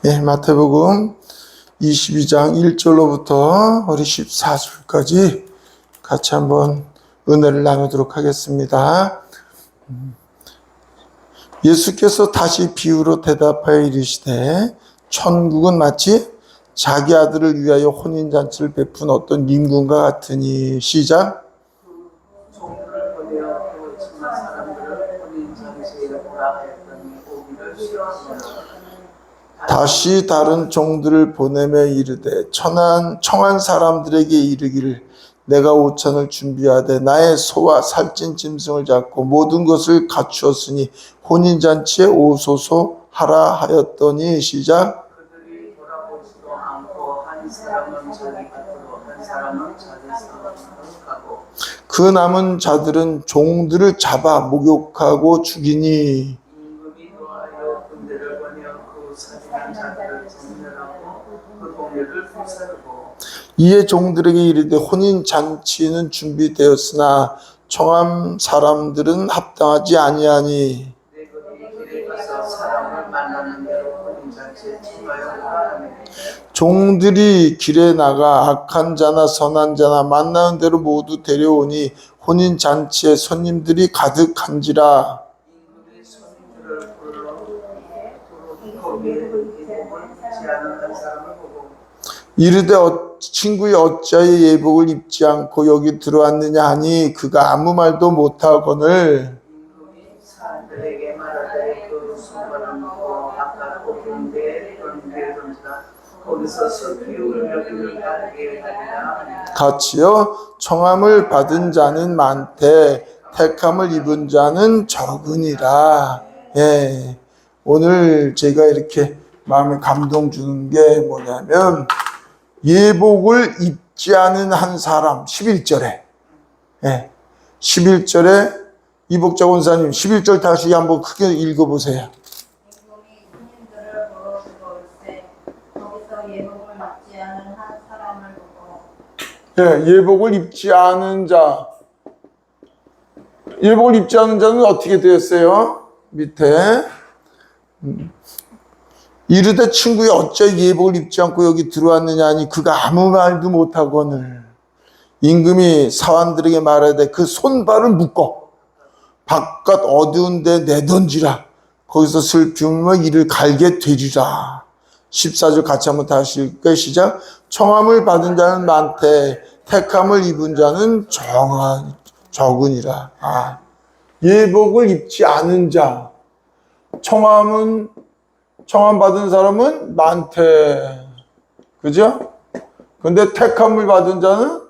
예, 마태복음 22장 1절로부터 우리 14절까지 같이 한번 은혜를 나누도록 하겠습니다. 예수께서 다시 비유로 대답하여 이르시되 천국은 마치 자기 아들을 위하여 혼인잔치를 베푼 어떤 임금과 같으니. 시작. 종들을 보내어 그 천하 사람들을 혼인잔치에 오라 하였더니 오기를 싫어하더라. 다시 다른 종들을 보내며 이르되 청한 사람들에게 이르기를 내가 오찬을 준비하되 나의 소와 살찐 짐승을 잡고 모든 것을 갖추었으니 혼인잔치에 오소서 하라 하였더니. 시작. 그들이 돌아보지도 않고 한 사람은 자기 곁으로 한 사람은 자기 사람으로 가고 그 남은 자들은 종들을 잡아 목욕하고 죽이니. 임금이 노하여 군대를 보내어 그 사진한 자들을 정멸하고 그 동료를 불사르고 이에 종들에게 이르되 혼인잔치는 준비되었으나 청한 사람들은 합당하지 아니하니. 내거리 길에 가서 사람을 만나는 대로 혼인잔치에 참가하여 오라 하니 종들이 길에 나가 악한 자나 선한 자나 만나는 대로 모두 데려오니 혼인잔치에 손님들이 가득한지라. 임금이 손님들을 불러 거기에 예복을 제하는 한 사람을 보고 이르되 친구의 어찌하여 예복을 입지 않고 여기 들어왔느냐 하니 그가 아무 말도 못하거늘. 임금이 사람들에게 말하되 그 순간은 고 아까 고기인데 던지에 던지라 거기서 슬피 울며 귀를 달게 하리라. 같이요. 청함을 받은 자는 많되 택함을 입은 자는 적으니라. 예. 오늘 제가 이렇게 마음에 감동 주는 게 뭐냐면 예복을 입지 않은 한 사람 11절에 11절에 이복자 원사님 11절 다시 한번 크게 읽어보세요. 임금이 손님들을 부르시고 일세 거기서 예복을 맞지 않은 한 사람을 보고 예복을 입지 않은 자. 예복을 입지 않은 자는 어떻게 되었어요? 밑에 이르되 친구의 어찌 예복을 입지 않고 여기 들어왔느냐 하니 그가 아무 말도 못하거늘. 임금이 사환들에게 말하되 그 손발을 묶어 바깥 어두운 데 내던지라. 거기서 슬피 울며 이를 갈게 되리라. 14절 같이 한번 다시 읽을까요? 시작. 청함을 받은 자는 많되 택함을 입은 자는 적으니라. 예복을 입지 않은 자. 청함 받은 사람은 많대. 그죠? 근데 택함을 받은 자는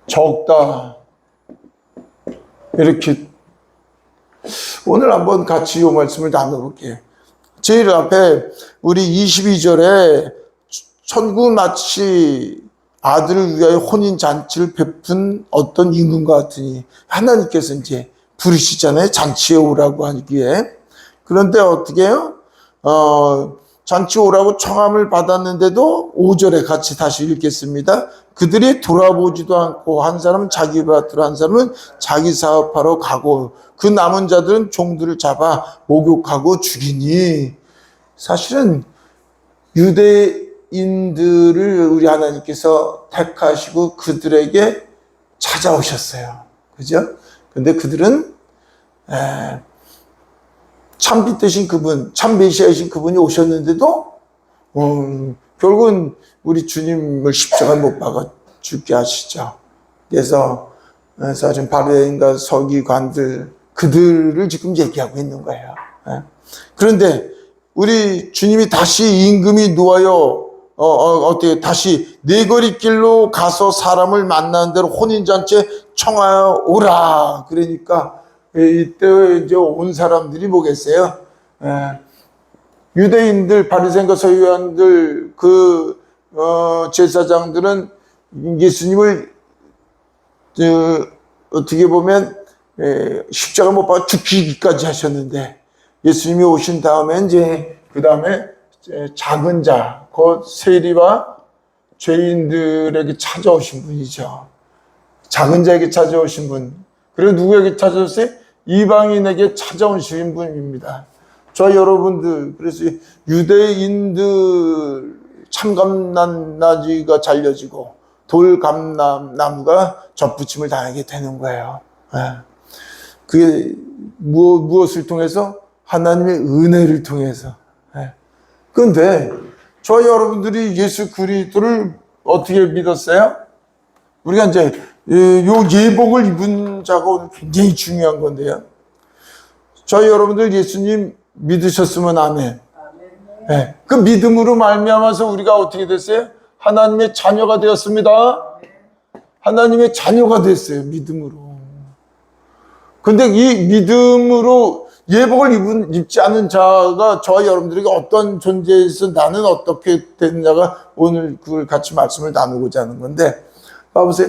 적다. 이렇게 오늘 한번 같이 이 말씀을 나눠볼게요. 제일 앞에 우리 22절에 천국 마치 아들을 위하여 혼인잔치를 베푼 어떤 임금과 같으니 하나님께서 이제 부르시잖아요. 잔치에 오라고 하기에. 그런데 어떻게 해요? 잔치 오라고 청함을 받았는데도 5절에 같이 다시 읽겠습니다. 그들이 돌아보지도 않고 한 사람은 자기 밭으로 한 사람은 자기 사업하러 가고 그 남은 자들은 종들을 잡아 목욕하고 죽이니. 사실은 유대인들을 우리 하나님께서 택하시고 그들에게 찾아오셨어요. 그죠? 근데 그들은 참 빛되신 그분, 참 메시아이신 그분이 오셨는데도 결국은 우리 주님을 십자가에 못 박아 죽게 하시죠. 그래서 사실 바리새인과 서기관들 그들을 지금 얘기하고 있는 거예요. 그런데 우리 주님이 다시 임금이 놓아요. 어떻게 다시 네거리 길로 가서 사람을 만나는 대로 혼인잔치에 청하여 오라. 그러니까 이때 이제 온 사람들이 뭐겠어요? 유대인들, 바리새인과 서기관들, 제사장들은 예수님을 어떻게 보면 십자가 못 박아 죽이기까지 하셨는데 예수님이 오신 다음에 이제 그 다음에 작은 자, 곧 세리와 죄인들에게 찾아오신 분이죠. 작은 자에게 찾아오신 분. 그리고 누구에게 찾아오세요? 이방인에게 찾아오신 분입니다. 저 여러분들, 그래서 유대인들 참감나지가 잘려지고 돌감나무가 젖붙임을 당하게 되는 거예요. 예. 그게 무엇을 통해서? 하나님의 은혜를 통해서. 예. 그런데 저 여러분들이 예수 그리스도를 어떻게 믿었어요? 우리가 이제 요 예복을 입은 자가 오늘 굉장히 중요한 건데요. 저 여러분들 예수님 믿으셨으면 아멘. 네. 그 믿음으로 말미암아서 우리가 어떻게 됐어요? 하나님의 자녀가 되었습니다. 하나님의 자녀가 됐어요. 믿음으로. 근데 이 믿음으로 예복을 입지 않은 자가 저와 여러분들에게 어떤 존재에서 나는 어떻게 되느냐가 오늘 그걸 같이 말씀을 나누고자 하는 건데, 봐보세요.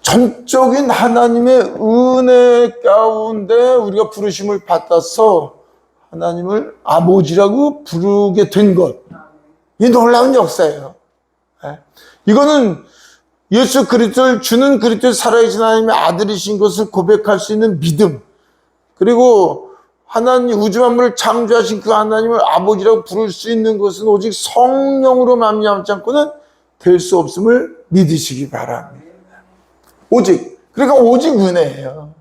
전적인 하나님의 은혜 가운데 우리가 부르심을 받아서 하나님을 아버지라고 부르게 된 것. 이 놀라운 역사예요. 이거는 예수 그리스도를 주는 그리스도의 살아계신 하나님의 아들이신 것을 고백할 수 있는 믿음. 그리고 하나님 우주 만물을 창조하신 그 하나님을 아버지라고 부를 수 있는 것은 오직 성령으로 말미암지 않고는 될 수 없음을 믿으시기 바랍니다. 오직, 그러니까 오직 은혜예요.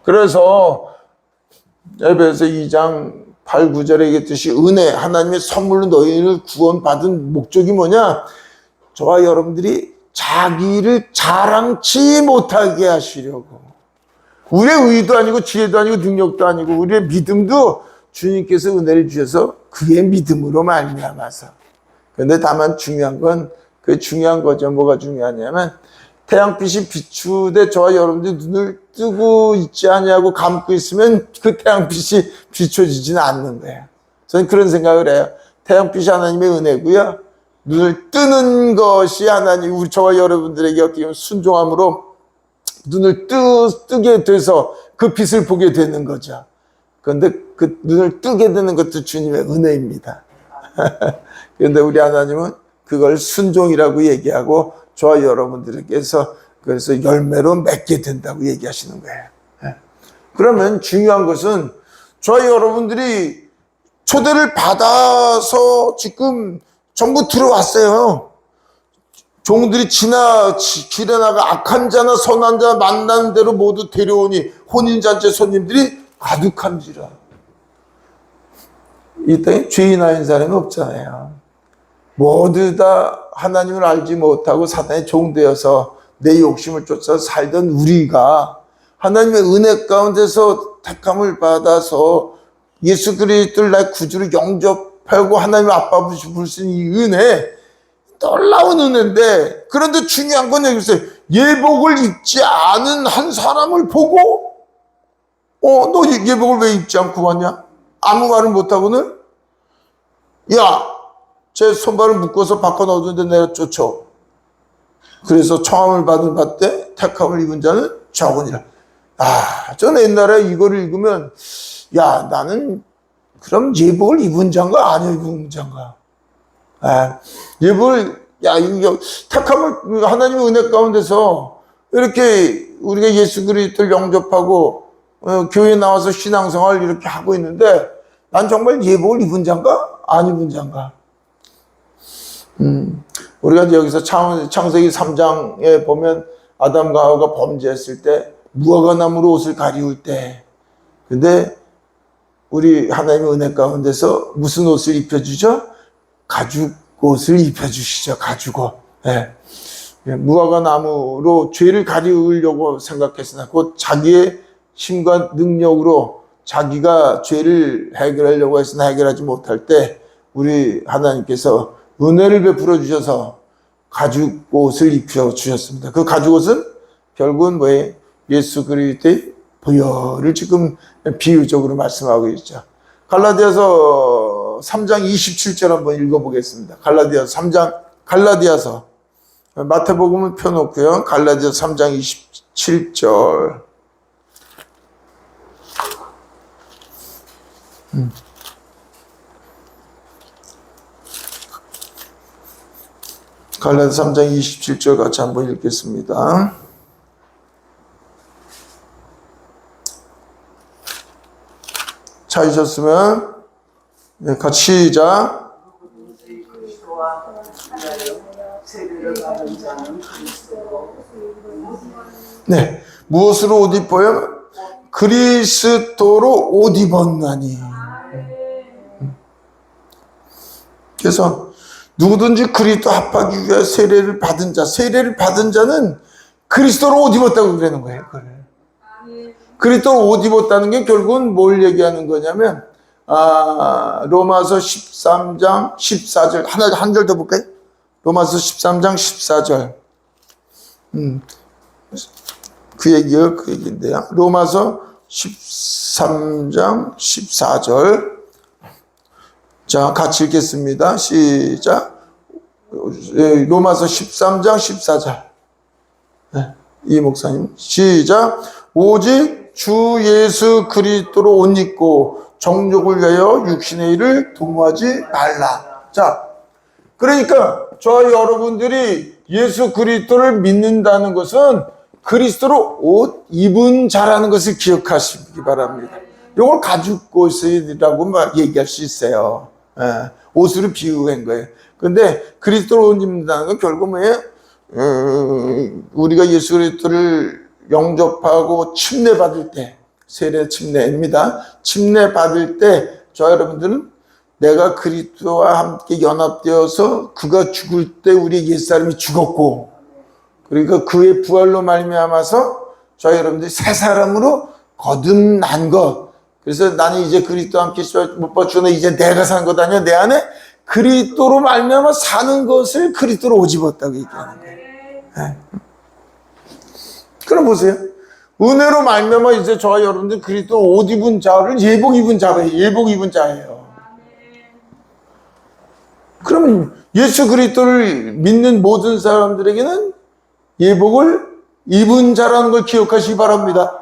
그래서 에베소 2장 8, 9절에 얘기했듯이 은혜, 하나님의 선물로 너희를 구원받은 목적이 뭐냐? 저와 여러분들이 자기를 자랑치 못하게 하시려고. 우리의 의도 아니고 지혜도 아니고 능력도 아니고 우리의 믿음도 주님께서 은혜를 주셔서 그의 믿음으로 말미암아서. 그런데 다만 중요한 건 그 중요한 거죠. 뭐가 중요하냐면 태양빛이 비추되 저와 여러분들이 눈을 뜨고 있지 아니하고 감고 있으면 그 태양빛이 비춰지지는 않는 거예요. 저는 그런 생각을 해요. 태양빛이 하나님의 은혜고요. 눈을 뜨는 것이 하나님, 우리 저와 여러분들에게 어떻게 보면 순종함으로 눈을 뜨게 돼서 그 빛을 보게 되는 거죠. 그런데 그 눈을 뜨게 되는 것도 주님의 은혜입니다. 그런데 우리 하나님은 그걸 순종이라고 얘기하고 저와 여러분들에게서 그래서 열매로 맺게 된다고 얘기하시는 거예요. 그러면 중요한 것은 저와 여러분들이 초대를 받아서 지금 전부 들어왔어요. 종들이 길에 나가 악한 자나 선한 자 만나는 대로 모두 데려오니 혼인잔치 손님들이 가득한지라. 이 땅에 죄인 아닌 사람이 없잖아요. 모두 다 하나님을 알지 못하고 사단의 종되어서 내 욕심을 쫓아 살던 우리가 하나님의 은혜 가운데서 택함을 받아서 예수 그리스도를 나의 구주로 영접하고 하나님의 아빠 부를 수 있는 이 은혜, 놀라운 은혜인데, 그런데 중요한 건 여기서 예복을 입지 않은 한 사람을 보고 너 예복을 왜 입지 않고 왔냐? 아무 말을 못하고는 야, 제 손발을 묶어서 바꿔 넣어두는데 내가 쫓아. 그래서 청함을 받되 택함을 입은 자는 적으니라. 저는 옛날에 이거를 읽으면 야, 나는 그럼 예복을 입은 자인가 안 입은 자인가? 예복을, 이거 택함을 하나님의 은혜 가운데서 이렇게 우리가 예수 그리스도를 영접하고 교회에 나와서 신앙생활 이렇게 하고 있는데 난 정말 예복을 입은 자인가 안 입은 자인가? 우리가 이제 여기서 창세기 3장에 보면 아담과 하와가 범죄했을 때 무화과나무로 옷을 가리울 때, 근데 우리 하나님의 은혜 가운데서 무슨 옷을 입혀주죠? 가죽 옷을 입혀주시죠. 가죽옷. 무화과나무로 죄를 가리우려고 생각했으나 곧 자기의 힘과 능력으로 자기가 죄를 해결하려고 했으나 해결하지 못할 때 우리 하나님께서 은혜를 베풀어 주셔서 가죽옷을 입혀 주셨습니다. 그 가죽옷은 결국은 뭐예요? 예수 그리스도의 보혈을 지금 비유적으로 말씀하고 있죠. 갈라디아서 3장 27절 한번 읽어보겠습니다. 갈라디아서 3장, 갈라디아서 마태복음은 펴놓고요. 갈라디아서 3장 27절. 갈라디아서 3장 27절 같이 한번 읽겠습니다. 찾으셨으면 네, 같이 시작. 오직 그리스도와 위하여 세례를 받은 자는 그리스도로 네, 무엇으로 옷 입어요? 그리스도로 옷 입었나니. 그래서 누구든지 그리스도 합하기 위해 세례를 받은 자, 세례를 받은 자는 그리스도로 옷 입었다고 그러는 거예요. 그걸. 그리스도로 옷 입었다는 게 결국은 뭘 얘기하는 거냐면 로마서 13장 14절 한 절 더 볼까요? 로마서 13장 14절 그 얘기인데요. 로마서 13장 14절 자 같이 읽겠습니다. 시작. 로마서 13장 14절 이 목사님 시작. 오직 주 예수 그리스도로 옷 입고 정욕을 위하여 육신의 일을 도모하지 말라. 자, 그러니까 저 여러분들이 예수 그리스도를 믿는다는 것은 그리스도로 옷 입은 자라는 것을 기억하시기 바랍니다. 이걸 가죽 옷이라고 얘기할 수 있어요. 예, 옷으로 비유한 거예요. 근데 그리스도로 옷 입는다는 건 결국 뭐예요? 우리가 예수 그리스도를 영접하고 침례받을 때, 세례 침례입니다. 침례받을 때 저 여러분들은 내가 그리스도와 함께 연합되어서 그가 죽을 때 우리 옛사람이 죽었고, 그러니까 그의 부활로 말미암아서 저 여러분들이 새 사람으로 거듭난 것. 그래서 나는 이제 그리스도와 함께 못 받추네. 이제 내가 산 것 아니야. 내 안에 그리스도로 말미암아 사는 것을 그리스도로 옷 입었다고 얘기하는 거예요. 네. 그럼 보세요. 은혜로 말미암아 이제 저와 여러분들 그리스도 옷 입은 자를 예복 입은 자예요. 예복 입은 자예요. 그러면 예수 그리스도를 믿는 모든 사람들에게는 예복을 입은 자라는 걸 기억하시기 바랍니다.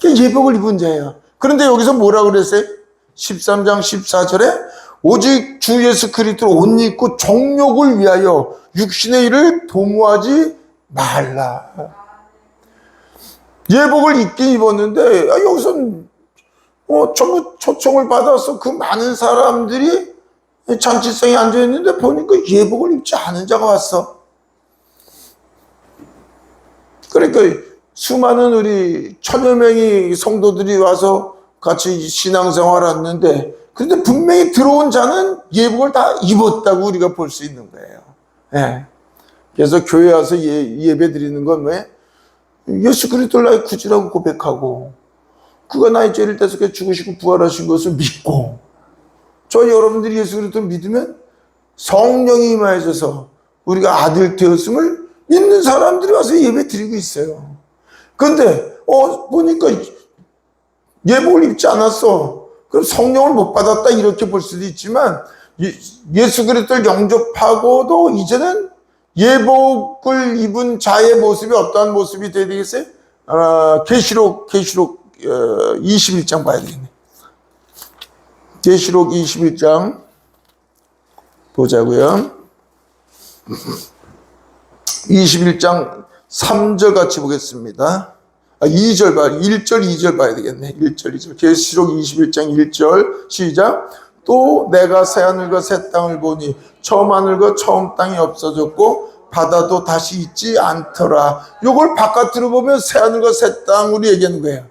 예복을 입은 자예요. 그런데 여기서 뭐라고 그랬어요? 13장 14절에 오직 주 예수 그리스도로 옷 입고 정욕을 위하여 육신의 일을 도모하지 말라. 예복을 입긴 입었는데 여기서는 전부 초청을 받아서 그 많은 사람들이 잔치성에 앉아있는데 보니까 예복을 입지 않은 자가 왔어. 그러니까 수많은 우리 1000여 명이 성도들이 와서 같이 신앙생활을 했는데 근데 분명히 들어온 자는 예복을 다 입었다고 우리가 볼 수 있는 거예요. 예. 그래서 교회 와서 예배 드리는 건 왜? 예수 그리스도를 나의 구주라고 고백하고 그가 나의 죄를 대속해 죽으시고 부활하신 것을 믿고 저 여러분들이 예수 그리스도를 믿으면 성령이 임하셔서 우리가 아들 되었음을 믿는 사람들이 와서 예배 드리고 있어요. 근데 보니까 예복을 입지 않았어. 그럼 성령을 못 받았다 이렇게 볼 수도 있지만 예수 그리스도를 영접하고도 이제는 예복을 입은 자의 모습이 어떠한 모습이 되어야 되겠어요? 계시록 21장 봐야 되겠네. 계시록 21장 보자고요. 21장 3절 같이 보겠습니다. 2절 봐, 1절, 2절 봐야 되겠네. 1절, 2절. 계시록 21장 1절 시작. 또 내가 새하늘과 새 땅을 보니 처음 하늘과 처음 땅이 없어졌고 바다도 다시 있지 않더라. 요걸 바깥으로 보면 새하늘과 새 땅으로 얘기하는 거예요.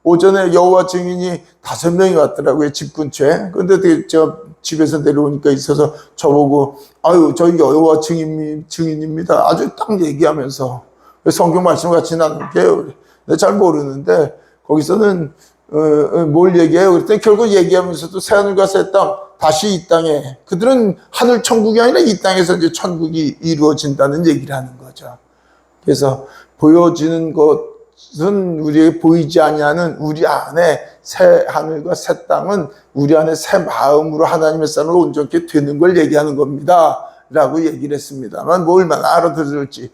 오전에 여호와 증인이 5명이 왔더라고요. 집 근처에. 근데 제가 집에서 내려오니까 있어서 저보고 아유 저희 여호와 증인입니다. 아주 딱 얘기하면서 성경 말씀 같이 나눌게요. 잘 모르는데 거기서는 뭘 얘기해요? 그랬더니 결국 얘기하면서도 새하늘과 새 땅 다시 이 땅에 그들은 하늘 천국이 아니라 이 땅에서 이제 천국이 이루어진다는 얘기를 하는 거죠. 그래서 보여지는 것은 우리에게 보이지 아니하는 우리 안에 새 하늘과 새 땅은 우리 안에 새 마음으로 하나님의 사람으로 온전케 되는 걸 얘기하는 겁니다. 라고 얘기를 했습니다만 뭐 얼마나 알아들을지.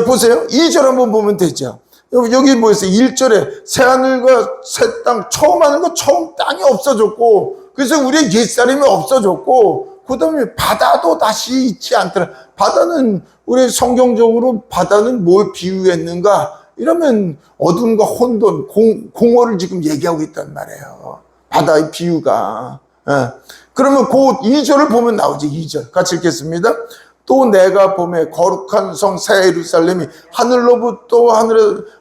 보세요. 2절 한번 보면 되죠. 여기 뭐였어요? 1절에 새하늘과 새 땅, 처음 하늘과 처음 땅이 없어졌고 그래서 우리의 옛사람이 없어졌고 그 다음에 바다도 다시 있지 않더라. 바다는 우리 성경적으로 바다는 뭘 비유했는가? 이러면 어둠과 혼돈, 공허를 지금 얘기하고 있단 말이에요. 바다의 비유가. 예. 그러면 그 2절을 보면 나오지. 2절 같이 읽겠습니다. 또 내가 봄에 거룩한 성 새 예루살렘이 하늘로부터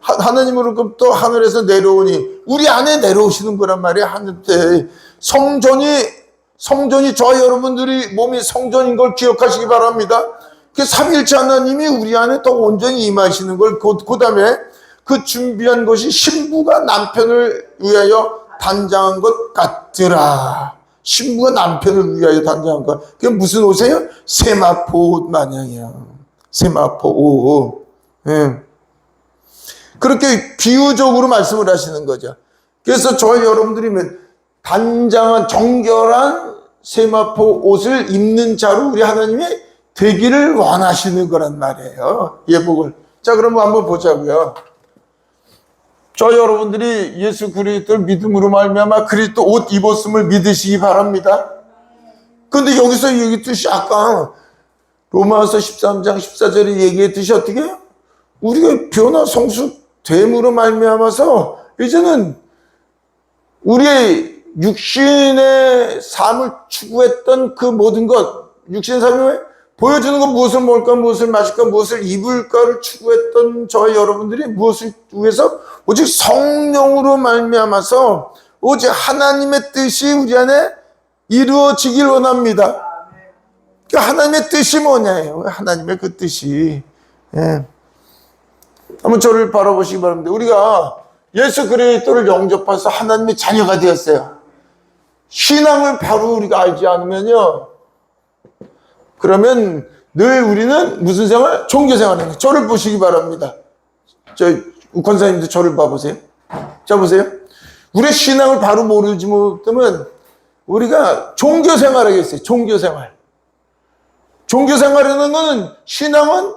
하나님으로부터 하늘에서 내려오니 우리 안에 내려오시는 거란 말이에요. 하늘때 성전이 저와 여러분들이 몸이 성전인 걸 기억하시기 바랍니다. 그 삼일째 하나님이 우리 안에 더 온전히 임하시는 걸 그 다음에 그 준비한 것이 신부가 남편을 위하여 단장한 것 같더라. 신부가 남편을 위하여 단장한 것. 그게 무슨 옷이에요? 세마포 옷 마냥이에요. 세마포 옷. 예. 그렇게 비유적으로 말씀을 하시는 거죠. 그래서 저와 여러분들이 단장한 정결한 세마포 옷을 입는 자로 우리 하나님이 되기를 원하시는 거란 말이에요. 예복을. 자, 그럼 한번 보자고요. 저 여러분들이 예수 그리스도를 믿음으로 말미암아 그리스도 옷 입었음을 믿으시기 바랍니다. 그런데 여기서 얘기했듯이 아까 로마서 13장 14절에 얘기했듯이 어떻게 해요? 우리가 변화 성숙됨으로 말미암아서 이제는 우리의 육신의 삶을 추구했던 그 모든 것, 육신의 삶이 보여주는 건 무엇을 먹을까, 무엇을 마실까, 무엇을 입을까를 추구했던 저와 여러분들이 무엇을 위해서 오직 성령으로 말미암아서 오직 하나님의 뜻이 우리 안에 이루어지길 원합니다. 그 하나님의 뜻이 뭐냐예요. 하나님의 그 뜻이. 예. 한번 저를 바라보시기 바랍니다. 우리가 예수 그리스도를 영접해서 하나님의 자녀가 되었어요. 신앙을 바로 우리가 알지 않으면요, 그러면 늘 우리는 무슨 생활? 종교 생활하는 거예요. 저를 보시기 바랍니다. 저 권사님도 저를 봐보세요. 자, 보세요. 우리의 신앙을 바로 모르지 못하면 우리가 종교 생활하겠어요. 종교 생활. 종교 생활하는 거는 신앙은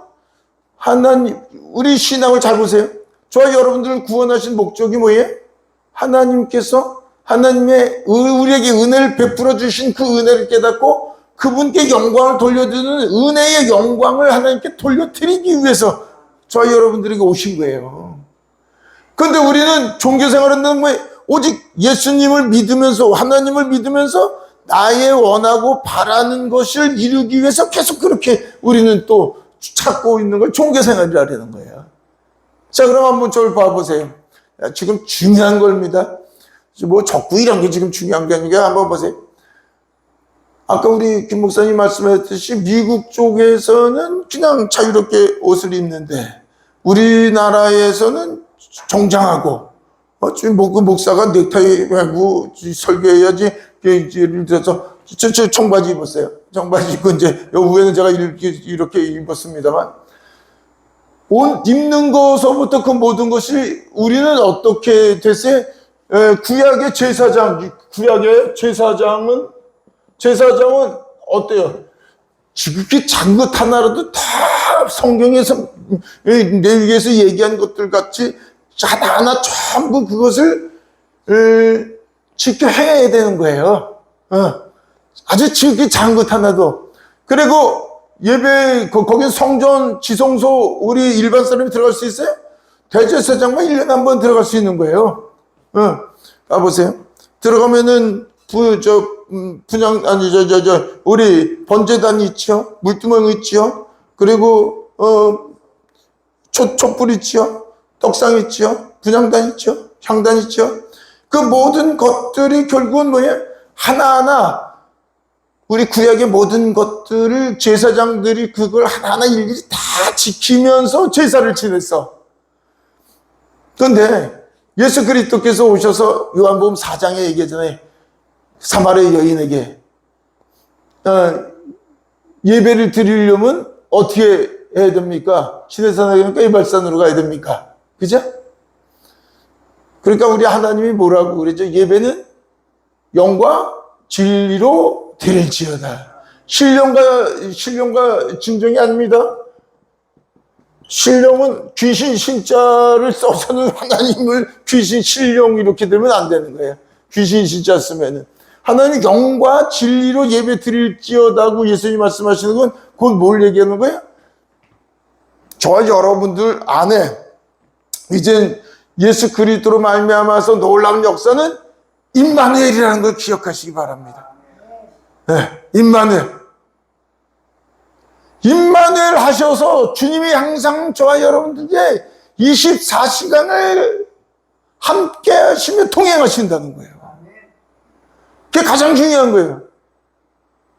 하나님, 우리 신앙을 잘 보세요. 저와 여러분들을 구원하신 목적이 뭐예요? 하나님께서 하나님의 우리에게 은혜를 베풀어 주신 그 은혜를 깨닫고 그분께 영광을 돌려드리는 은혜의 영광을 하나님께 돌려드리기 위해서 저와 여러분들에게 오신 거예요. 그런데 우리는 종교생활은 뭐 오직 예수님을 믿으면서 하나님을 믿으면서 나의 원하고 바라는 것을 이루기 위해서 계속 그렇게 우리는 또 찾고 있는 걸 종교생활이라는 거예요. 자, 그럼 한번 저를 봐보세요. 지금 중요한 겁니다. 뭐 적구 이런 게 지금 중요한 게 아니라 한번 보세요. 아까 우리 김 목사님 말씀하셨듯이 미국 쪽에서는 그냥 자유롭게 옷을 입는데 우리나라에서는 정장하고 지금 뭐 그 목사가 넥타이 하고 설교해야지. 예를 들어서 저 청바지 입었어요. 청바지 입고 이제 요 위에는 제가 이렇게 입었습니다만 옷 입는 것서부터 그 모든 것이 우리는 어떻게 됐어요? 구약의 제사장은 어때요? 지극히 작은 것 하나라도 다 성경에서 레위기에서 얘기한 것들 같이 하나하나 전부 그것을 지켜해야 되는 거예요. 아주 지극히 작은 것 하나도. 그리고 예배 거긴 성전 지성소 우리 일반 사람이 들어갈 수 있어요? 대제사장만 1년에 한 번 들어갈 수 있는 거예요. 가보세요. 들어가면은 우리 번제단이 있죠. 물두멍이 있죠. 그리고 촛불 있죠. 떡상 있죠. 분향단 있죠. 향단 있죠. 그 모든 것들이 결국은 뭐예요? 하나하나 우리 구약의 모든 것들을 제사장들이 그걸 하나하나 일일이 다 지키면서 제사를 지냈어. 그런데 예수 그리스도께서 오셔서 요한복음 4장에 얘기하잖아요. 사마리아 여인에게 예배를 드리려면 어떻게 해야 됩니까? 시내산에 가니까 예발산으로 가야 됩니까? 그죠? 그러니까 우리 하나님이 뭐라고 그러죠? 예배는 영과 진리로 드릴지어다. 신령과 진정이 아닙니다. 신령은 귀신 신자를 써서는 하나님을 귀신 신령 이렇게 되면 안 되는 거예요. 귀신 신자 쓰면은 하나님 영과 진리로 예배 드릴지어다고 예수님이 말씀하시는 건 그건 뭘 얘기하는 거예요? 저와 여러분들 안에 이젠 예수 그리스도로 말미암아서 놀라운 역사는 임마누엘이라는 걸 기억하시기 바랍니다. 네, 임마누엘 하셔서 주님이 항상 저와 여러분들에게 24시간을 함께 하시며 동행하신다는 거예요. 그게 가장 중요한 거예요.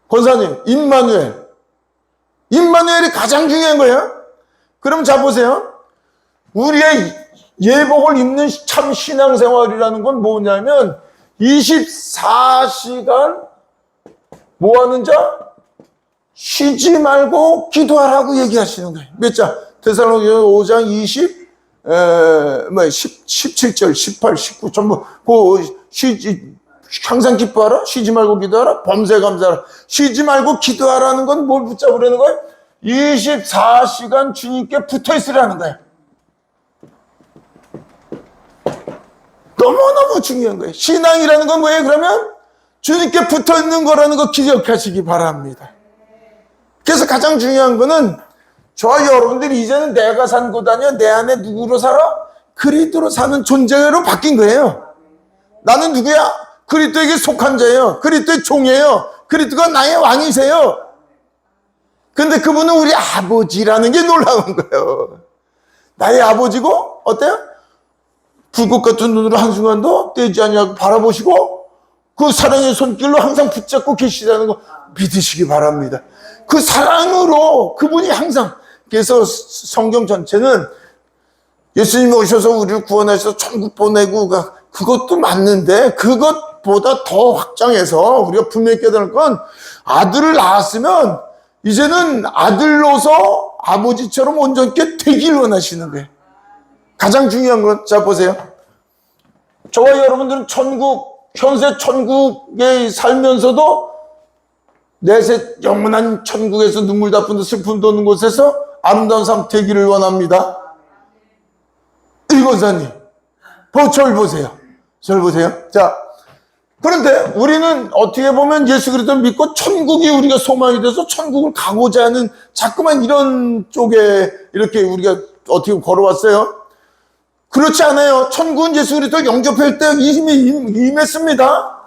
권사님, 임마누엘이 가장 중요한 거예요. 그럼 자 보세요. 우리의 예복을 입는 참 신앙생활이라는 건 뭐냐면 24시간 뭐 하는 자? 쉬지 말고 기도하라고 얘기하시는 거예요. 몇 자? 데살로니가 5장 17절, 18, 19 전부 항상 기뻐하라, 쉬지 말고 기도하라, 범사에 감사하라. 쉬지 말고 기도하라는 건 뭘 붙잡으라는 거예요? 24시간 주님께 붙어 있으라는 거예요. 너무너무 중요한 거예요. 신앙이라는 건 뭐예요? 그러면 주님께 붙어 있는 거라는 거 기억하시기 바랍니다. 그래서 가장 중요한 거는 저와 여러분들이 이제는 내가 산 곳 아니야. 내 안에 누구로 살아? 그리스도로 사는 존재로 바뀐 거예요. 나는 누구야? 그리스도에게 속한 자예요. 그리스도의 종이에요. 그리스도가 나의 왕이세요. 근데 그분은 우리 아버지라는 게 놀라운 거예요. 나의 아버지고 어때요? 불꽃 같은 눈으로 한순간도 떼지 아니하고 바라보시고 그 사랑의 손길로 항상 붙잡고 계시다는 거 믿으시기 바랍니다. 그 사랑으로 그분이 항상, 그래서 성경 전체는 예수님이 오셔서 우리를 구원하셔서 천국 보내고 그것도 맞는데 그것보다 더 확장해서 우리가 분명히 깨달을 건 아들을 낳았으면 이제는 아들로서 아버지처럼 온전케 되길 원하시는 거예요. 가장 중요한 건, 자 보세요. 저와 여러분들은 현세 천국에 살면서도 내세 영원한 천국에서 눈물 다푼 듯 슬픔 도는 곳에서 아름다운 삶 되기를 원합니다. 이권사님, 절 보세요. 자, 그런데 우리는 어떻게 보면 예수 그리스도를 믿고 천국이 우리가 소망이 돼서 천국을 가고자 하는 자꾸만 이런 쪽에 이렇게 우리가 어떻게 걸어왔어요. 그렇지 않아요. 천국은 예수 그리스도를 영접할 때 이미 임했습니다.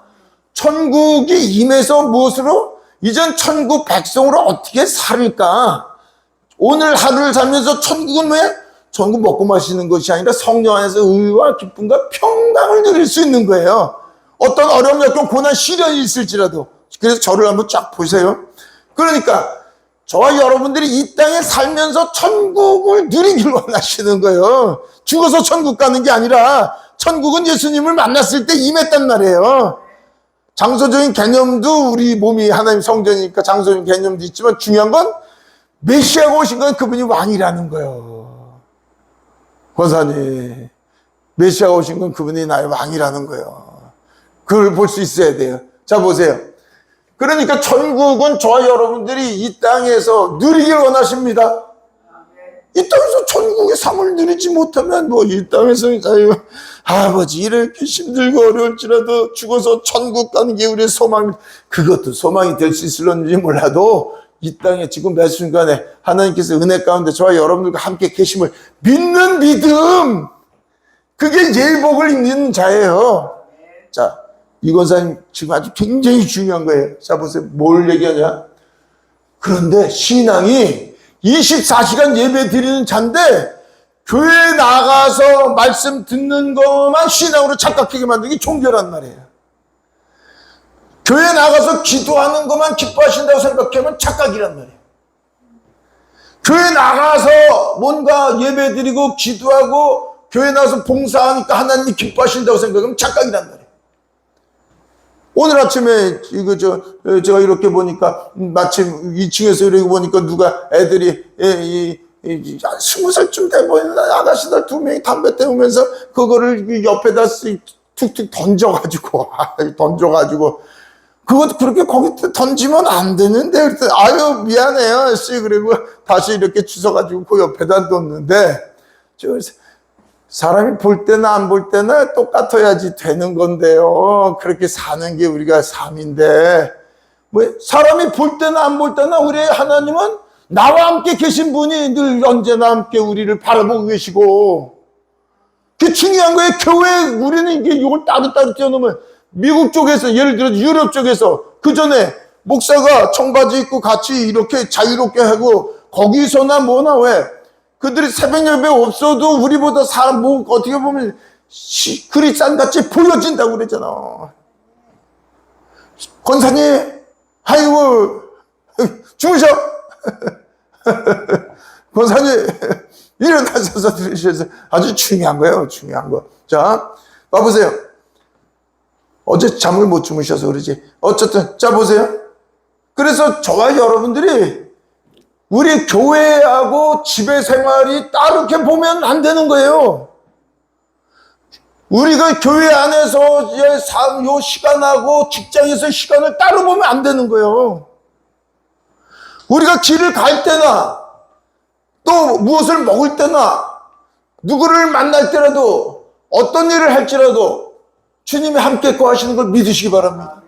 천국이 임해서 무엇으로? 이전 천국 백성으로 어떻게 살을까? 오늘 하루를 살면서 천국은 왜? 천국 먹고 마시는 것이 아니라 성령 안에서 의와 기쁨과 평강을 누릴 수 있는 거예요. 어떤 어려움, 역경, 고난, 시련이 있을지라도. 그래서 저를 한번 쫙 보세요. 그러니까 저와 여러분들이 이 땅에 살면서 천국을 누리길 원하시는 거예요. 죽어서 천국 가는 게 아니라 천국은 예수님을 만났을 때 임했단 말이에요. 장소적인 개념도 우리 몸이 하나님 성전이니까 장소적인 개념도 있지만 중요한 건 메시아가 오신 건 그분이 왕이라는 거예요. 권사님, 메시아가 오신 건 그분이 나의 왕이라는 거예요. 그걸 볼 수 있어야 돼요. 자 보세요. 그러니까 천국은 저와 여러분들이 이 땅에서 누리길 원하십니다. 이 땅에서 천국의 삶을 누리지 못하면 뭐 이 땅에서 아버지 이렇게 힘들고 어려울지라도 죽어서 천국 가는 게 우리의 소망입니다. 그것도 소망이 될 수 있을런지 몰라도 이 땅에 지금 매 순간에 하나님께서 은혜 가운데 저와 여러분들과 함께 계심을 믿는 믿음, 그게 예복을 입는 자예요. 자, 이 권사님 지금 아주 굉장히 중요한 거예요. 자 보세요. 뭘 얘기하냐? 그런데 신앙이 24시간 예배 드리는 자인데 교회에 나가서 말씀 듣는 것만 신앙으로 착각하게 만드는 게 종교란 말이에요. 교회에 나가서 기도하는 것만 기뻐하신다고 생각하면 착각이란 말이에요. 교회에 나가서 뭔가 예배 드리고 기도하고 교회에 나가서 봉사하니까 하나님이 기뻐하신다고 생각하면 착각이란 말이에요. 오늘 아침에 제가 이렇게 보니까 마침 2층에서 이렇게 보니까 누가 애들이 20살쯤 돼 보이는 아가씨들 2명이 담배 태우면서 그거를 옆에다 툭툭 던져가지고 그것도 그렇게 거기 던지면 안 되는데 그랬더니 아유 미안해요 씨 그리고 다시 이렇게 주워가지고 그 옆에다 뒀는데 사람이 볼 때나 안 볼 때나 똑같아야지 되는 건데요. 그렇게 사는 게 우리가 삶인데, 뭐, 사람이 볼 때나 안 볼 때나 우리 하나님은 나와 함께 계신 분이 늘 언제나 함께 우리를 바라보고 계시고, 그게 중요한 거예요. 교회, 우리는 이게 이걸 따로따로 떼어놓으면, 미국 쪽에서, 예를 들어 유럽 쪽에서, 그 전에 목사가 청바지 입고 같이 이렇게 자유롭게 하고, 거기서나 뭐나 왜, 그들이 새벽 예배 없어도 우리보다 사람, 뭐, 어떻게 보면, 그리스도인 같이 보여진다고 그랬잖아. 권사님, 아이고, 주무셔. 권사님, 일어나셔서 들으셔서 아주 중요한 거예요. 중요한 거. 자, 봐보세요. 어제 잠을 못 주무셔서 그러지. 어쨌든, 자, 보세요. 그래서 저와 여러분들이 우리 교회하고 집의 생활이 따로 이렇게 보면 안 되는 거예요. 우리가 교회 안에서 요 시간하고 직장에서 시간을 따로 보면 안 되는 거예요. 우리가 길을 갈 때나 또 무엇을 먹을 때나 누구를 만날 때라도 어떤 일을 할지라도 주님이 함께 거하시는 걸 믿으시기 바랍니다.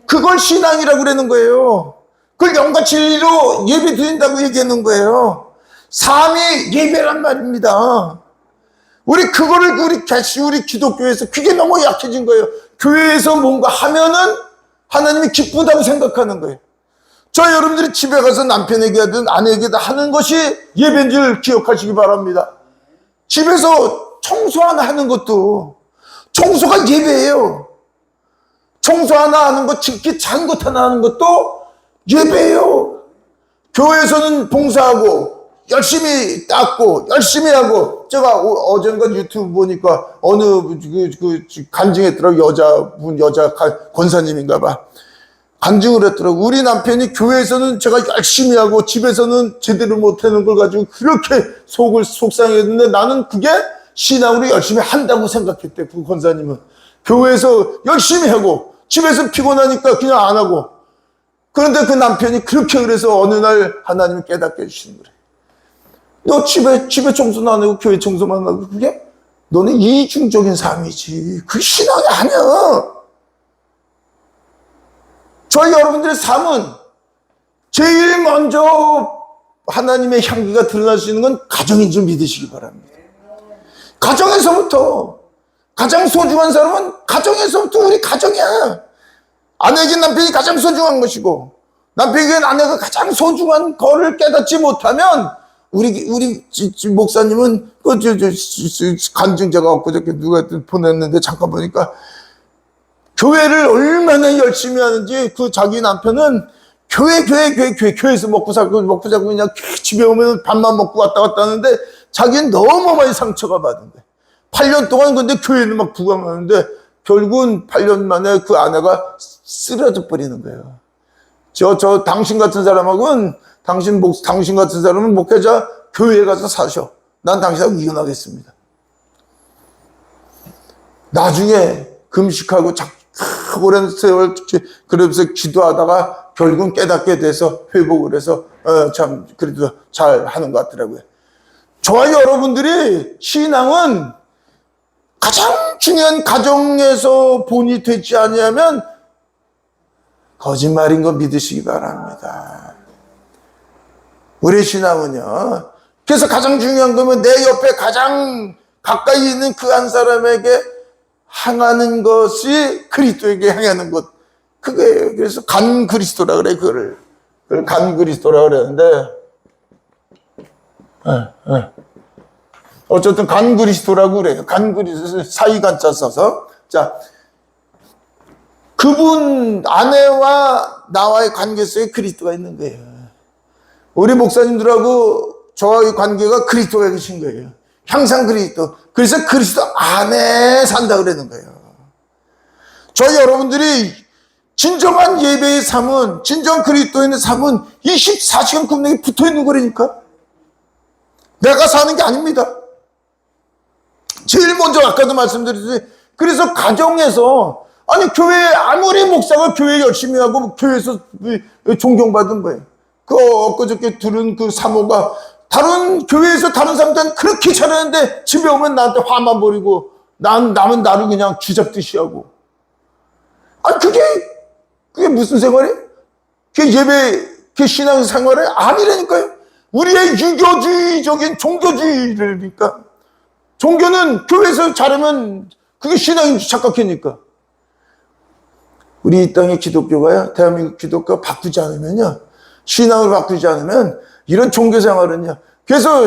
그걸 신앙이라고 그러는 거예요. 그걸 영과 진리로 예배 드린다고 얘기하는 거예요. 삶이 예배란 말입니다. 우리 그거를 우리 기독교에서 그게 너무 약해진 거예요. 교회에서 뭔가 하면은 하나님이 기쁘다고 생각하는 거예요. 저 여러분들이 집에 가서 남편에게 하든 아내에게 하는 것이 예배인 줄 기억하시기 바랍니다. 집에서 청소 하나 하는 것도 청소가 예배예요. 청소 하나 하는 것, 특히 잔 것 하나 하는 것도 예배예요. 교회에서는 봉사하고 열심히 닦고 열심히 하고, 제가 어젠가 유튜브 보니까 어느 간증했더라고. 여자 권사님인가 봐. 간증을 했더라고. 우리 남편이 교회에서는 제가 열심히 하고 집에서는 제대로 못하는 걸 가지고 그렇게 속상했는데 나는 그게 신앙으로 열심히 한다고 생각했대. 그 권사님은 교회에서 열심히 하고 집에서 피곤하니까 그냥 안 하고. 그런데 그 남편이 그렇게 그래서 어느 날 하나님이 깨닫게 해주시는 거래. 너 집에 청소는 안 하고 교회 청소만 하고, 그게 너는 이중적인 삶이지. 그 신앙이 아니야. 저희 여러분들의 삶은 제일 먼저 하나님의 향기가 드러날 수 있는 건 가정인 줄 믿으시기 바랍니다. 가정에서부터. 가장 소중한 사람은 가정에서부터 우리 가정이야. 아내에게 남편이 가장 소중한 것이고, 남편에게 아내가 가장 소중한 거를 깨닫지 못하면, 우리 목사님은 간증자가 엊그저께 누가 보냈는데 잠깐 보니까 교회를 얼마나 열심히 하는지, 그 자기 남편은 교회에서 먹고 살고 그냥 집에 오면 밥만 먹고 왔다 갔다 하는데 자기는 너무 많이 상처가 받은 거예요. 8년 동안 근데 교회는 막 부강하는데 결국은 8년 만에 그 아내가 쓰러져 버리는 거예요. 당신 같은 사람하고는, 당신 같은 사람은 목회자 교회에 가서 사셔. 난 당신하고 이혼하겠습니다. 나중에 금식하고 오랜 세월 그러면서 기도하다가 결국은 깨닫게 돼서 회복을 해서 참 그래도 잘 하는 것 같더라고요. 저와 여러분들이 신앙은 가장 중요한 가정에서 본이 되지 않으면 거짓말인 거 믿으시기 바랍니다. 우리 신앙은요. 그래서 가장 중요한 거면 내 옆에 가장 가까이 있는 그 한 사람에게 향하는 것이 그리스도에게 향하는 것. 그거예요. 그래서 간 그리스도라 그래, 그걸 간 그리스도라 그러는데, 어쨌든 간 그리스도라고 그래요. 간 그리스도, 사이간자 써서. 자, 그분 아내와 나와의 관계 속에 그리스도가 있는 거예요. 우리 목사님들하고 저와의 관계가 그리스도가 계신 거예요. 항상 그리스도. 그래서 그리스도 안에 산다 그러는 거예요. 저희 여러분들이 진정한 예배의 삶은, 진정 그리스도인의 삶은 24시간 금능에 붙어 있는 거라니까. 내가 사는 게 아닙니다. 제일 먼저 아까도 말씀드렸듯이, 그래서 가정에서, 아니 교회 아무리 목사가 교회 열심히 하고 교회에서 존경받은 거예요. 엊그저께 들은 그 사모가 다른 교회에서 다른 사람들은 그렇게 잘하는데 집에 오면 나한테 화만 버리고 남은 나를 그냥 쥐잡듯이 하고. 아니 그게 무슨 생활이에요? 그게 예배, 그게 신앙 생활이 아니라니까요. 우리의 유교주의적인 종교주의라니까. 종교는 교회에서 잘하면 그게 신앙인지 착각하니까. 우리 이 땅의 기독교가요, 대한민국 기독교가 바꾸지 않으면요, 신앙을 바꾸지 않으면 이런 종교 생활은요. 그래서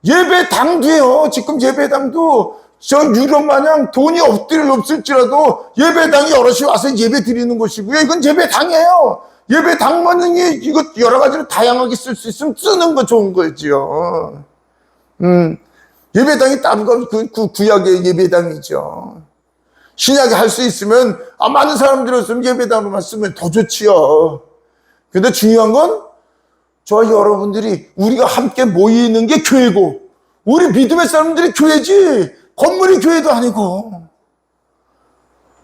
예배당도요, 지금 예배당도 저 유럽 마냥 돈이 없을지라도 예배당이 여럿이 와서 예배 드리는 곳이고요. 이건 예배당이에요. 예배당만은 이거 여러 가지로 다양하게 쓸 수 있으면 쓰는 거 좋은 거지요. 예배당이 따로 구약의 예배당이죠. 신약에 할 수 있으면 많은 사람들이 없으면 예배당으로만 쓰면 더 좋지요. 근데 중요한 건 저와 여러분들이 우리가 함께 모이는 게 교회고, 우리 믿음의 사람들이 교회지 건물이 교회도 아니고,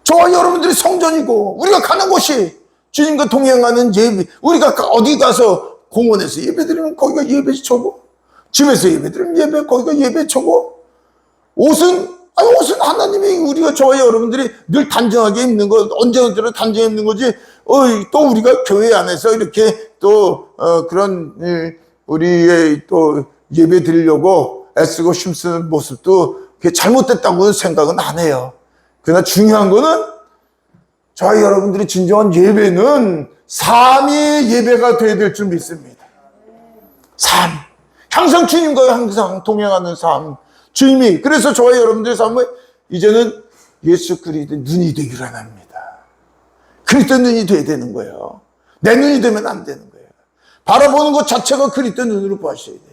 저와 여러분들이 성전이고, 우리가 가는 곳이 주님과 동행하는 예배. 우리가 어디 가서 공원에서 예배드리면 거기가 예배처고, 집에서 예배드리면 거기가 예배처고, 옷은 하나님이 우리가 저와 여러분들이 늘 단정하게 입는 거, 언제나 단정하게 입는 거지. 또 우리가 교회 안에서 이렇게 또 그런 우리의 또 예배 드리려고 애쓰고 힘쓰는 모습도 그게 잘못됐다고 생각은 안 해요. 그러나 중요한 거는 저와 여러분들이 진정한 예배는 삶의 예배가 되어야 될 줄 믿습니다. 삶. 항상 주님과 항상 동행하는 삶. 주님이, 그래서 저와 여러분들의 삶은 이제는 예수 그리스도의 눈이 되기로 합니다. 그리스도의 눈이 돼야 되는 거예요. 내 눈이 되면 안 되는 거예요. 바라보는 것 자체가 그리스도의 눈으로 보셔야 돼요.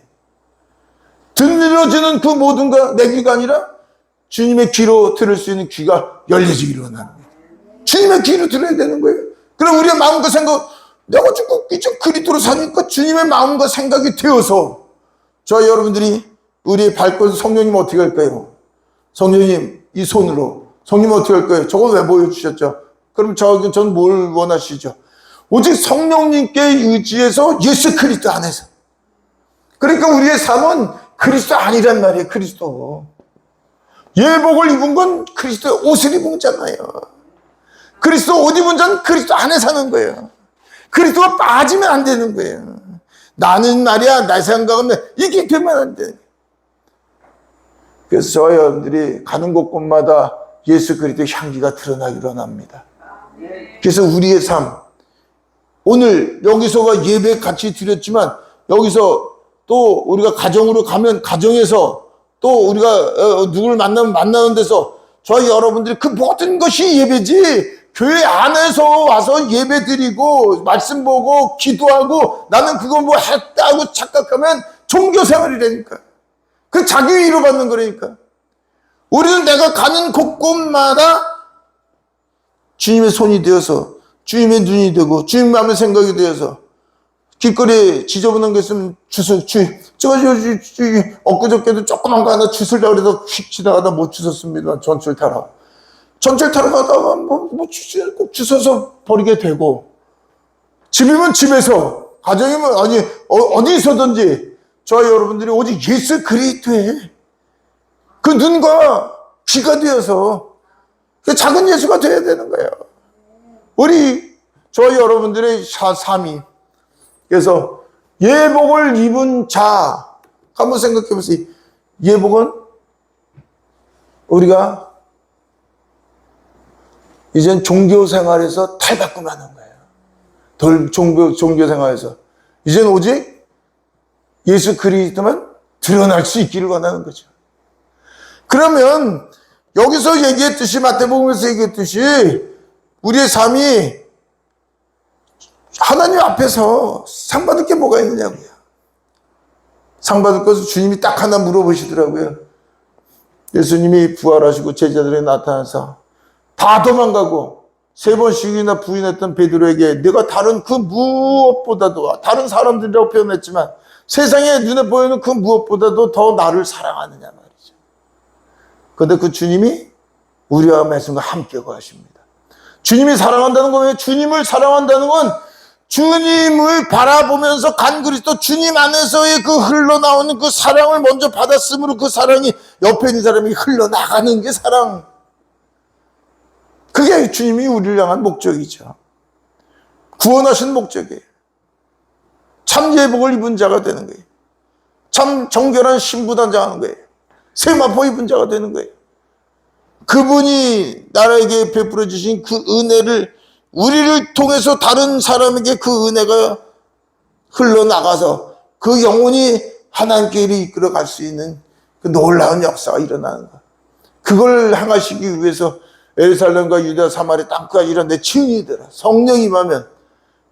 들려지는 그 모든 내 귀가 아니라 주님의 귀로 들을 수 있는 귀가 열려지기로 합니다. 주님의 귀로 들어야 되는 거예요. 그럼 우리의 마음과 생각, 내가 지금 그리스도로 사니까 주님의 마음과 생각이 되어서 저와 여러분들이 우리의 발권 성령님 어떻게 할까요? 성령님 이 손으로 성령 어떻게 할까요? 저건 왜 보여주셨죠? 그럼 전 뭘 원하시죠? 오직 성령님께 의지해서 예수 그리스도 안에서. 그러니까 우리의 삶은 그리스도 아니란 말이에요. 그리스도. 예복을 입은 건 그리스도의 옷을 입은 거잖아요. 그리스도 옷 입은 자는 그리스도 안에 사는 거예요. 그리스도가 빠지면 안 되는 거예요. 나는 말이야, 내 생각은 이게 되면 안 돼. 그래서 저와 여러분들이 가는 곳곳마다 예수 그리스도의 향기가 드러나기로 합니다. 그래서 우리의 삶, 오늘 여기서가 예배 같이 드렸지만 여기서 또 우리가 가정으로 가면 가정에서 또 우리가 누구를 만나면 만나는 데서 저희 여러분들이 그 모든 것이 예배지, 교회 안에서 와서 예배 드리고 말씀 보고 기도하고 나는 그거 뭐 했다고 착각하면 종교생활이라니까. 그 자기 위로 받는 거라니까. 우리는 내가 가는 곳곳마다 주님의 손이 되어서 주님의 눈이 되고 주님 마음의 생각이 되어서, 길거리에 지저분한 게 있으면 엊그저께도 조그만 거 하나 주스려고 해서 휙 지나가다 못 주웠습니다. 전철 타러 가다가 꼭 주워서 버리게 되고, 집이면 집에서, 가정이면 어디서든지 저와 여러분들이 오직 예수 그리스도의 그 눈과 귀가 되어서 그 작은 예수가 되어야 되는 거예요. 저와 여러분들의 삶이. 그래서 예복을 입은 자, 한번 생각해 보세요. 예복은 우리가 이젠 종교 생활에서 탈바꿈 하는 거예요. 종교 생활에서. 이젠 오직 예수 그리스도만 드러날 수 있기를 원하는 거죠. 그러면 여기서 얘기했듯이, 마태복음에서 얘기했듯이 우리의 삶이 하나님 앞에서 상 받을 게 뭐가 있느냐고요. 상 받을 것을 주님이 딱 하나 물어보시더라고요. 예수님이 부활하시고 제자들에게 나타나서 다 도망가고 3번씩이나 부인했던 베드로에게 내가 다른 그 무엇보다도, 다른 사람들이라고 표현했지만 세상에 눈에 보이는 그 무엇보다도 더 나를 사랑하느냐 말이죠. 그런데 그 주님이 우리와 말씀과 함께 거하십니다. 주님이 사랑한다는 건 왜? 주님을 사랑한다는 건 주님을 바라보면서 간 그리스도, 주님 안에서의 그 흘러나오는 그 사랑을 먼저 받았으므로 그 사랑이 옆에 있는 사람이 흘러나가는 게 사랑. 그게 주님이 우리를 향한 목적이죠. 구원하신 목적이에요. 참 예복을 입은 자가 되는 거예요. 참 정결한 신부단장하는 거예요. 세마포 입은 자가 되는 거예요. 그분이 나라에게 베풀어 주신 그 은혜를 우리를 통해서 다른 사람에게 그 은혜가 흘러나가서 그 영혼이 하나님께로 이끌어 갈 수 있는 그 놀라운 역사가 일어나는 거예요. 그걸 행하시기 위해서 예루살렘과 유다 사마리 땅까지 이런 데 증인이 되라. 성령이 임하면,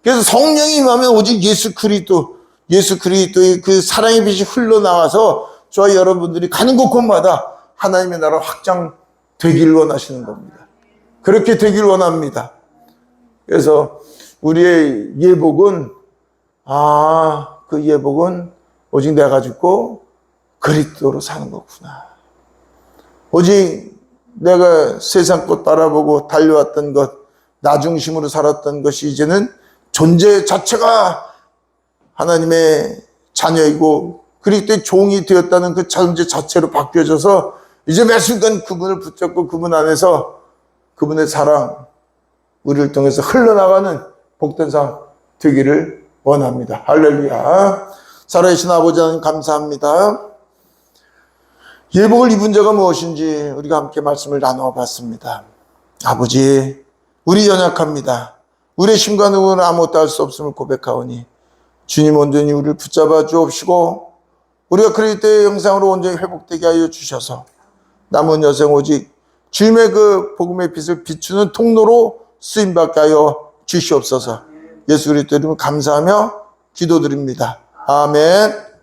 그래서 성령이 임하면 오직 예수 그리스도의 그 사랑의 빛이 흘러나와서 저와 여러분들이 가는 곳곳마다 하나님의 나라 확장되길 원하시는 겁니다. 그렇게 되길 원합니다. 그래서 우리의 예복은 그 예복은 오직 내가 죽고 그리스도로 사는 거구나. 오직 내가 세상 것 바라보고 달려왔던 것, 나 중심으로 살았던 것이 이제는 존재 자체가 하나님의 자녀이고 그리스도의 종이 되었다는 그 존재 자체로 바뀌어져서 이제 매 순간 그분을 붙잡고 그분 안에서 그분의 사랑, 우리를 통해서 흘러나가는 복된 삶 되기를 원합니다. 할렐루야. 살아계신 아버지 하나님 감사합니다. 예복을 입은 자가 무엇인지 우리가 함께 말씀을 나눠봤습니다. 아버지, 우리 연약합니다. 우리의 힘과 능력은 아무것도 할 수 없음을 고백하오니 주님 온전히 우리를 붙잡아 주옵시고 우리가 그리스도의 형상으로 온전히 회복되게 하여 주셔서 남은 여생 오직 주님의 그 복음의 빛을 비추는 통로로 쓰임받게 하여 주시옵소서. 예수 그리스도 이름으로 감사하며 기도드립니다. 아멘.